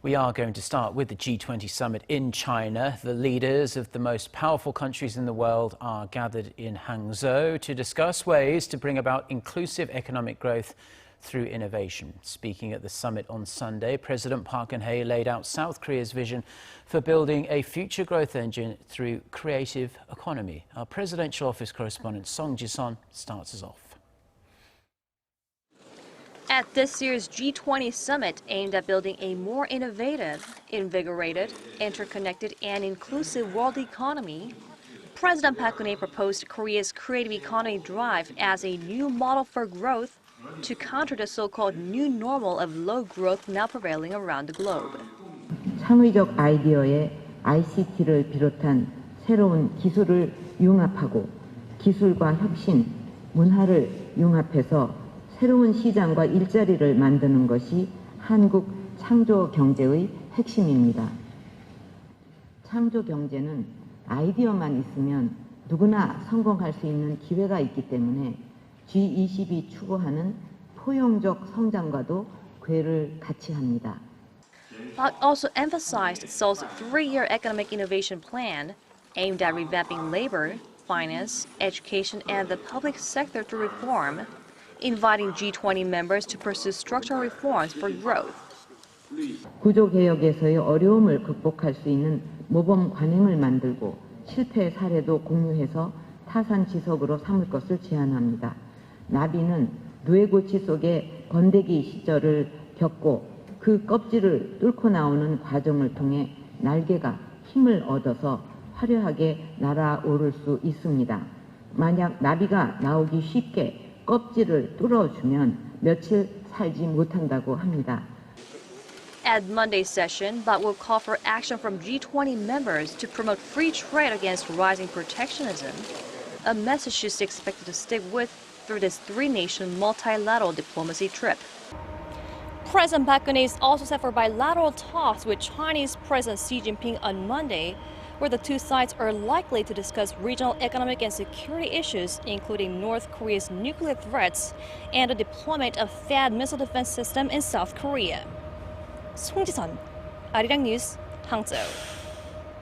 We are going to start with the G20 summit in China. The leaders of the most powerful countries in the world are gathered in Hangzhou to discuss ways to bring about inclusive economic growth through innovation. Speaking at the summit on Sunday, President Park Geun-hye laid out South Korea's vision for building a future growth engine through creative economy. Our presidential office correspondent Song Ji-sun starts us off. At this year's G20 summit aimed at building a more innovative, invigorated, interconnected, and inclusive world economy, President Park Geun-hye proposed Korea's creative economy drive as a new model for growth to counter the so-called new normal of low growth now prevailing around the globe. 창의적 아이디어에 ICT를 비롯한 새로운 기술을 융합하고 기술과 혁신, 문화를 융합해서 새로운 시장과 일자리를 만드는 것이 한국 창조 경제의 핵심입니다. 창조 경제는 아이디어만 있으면 누구나 성공할 수 있는 기회가 있기 때문에 G20이 추구하는 포용적 성장과도 궤를 같이 합니다. Park also emphasized Seoul's three-year economic innovation plan aimed at revamping labor, finance, education, and the public sector to reform, inviting G20 members to pursue structural reforms for growth. 구조개혁에서의 어려움을 극복할 수 있는 모범 관행을 만들고 실패 사례도 공유해서 타산지석으로 삼을 것을 제안합니다. 나비는 누에고치 속의 번데기 시절을 겪고 그 껍질을 뚫고 나오는 과정을 통해 날개가 힘을 얻어서 화려하게 날아오를 수 있습니다. 만약 나비가 나오기 쉽게 껍질을 뚫어주면 며칠 살지 못한다고 합니다. At Monday's session, Park will call for action from G20 members to promote free trade against rising protectionism, a message she's expected to stick with through this three-nation multilateral diplomacy trip. President Park Geun-hye is also set for bilateral talks with Chinese President Xi Jinping on Monday, where the two sides are likely to discuss regional economic and security issues, including North Korea's nuclear threats and the deployment of THAAD missile defense system in South Korea. Song Ji-sun, Arirang News, Hangzhou.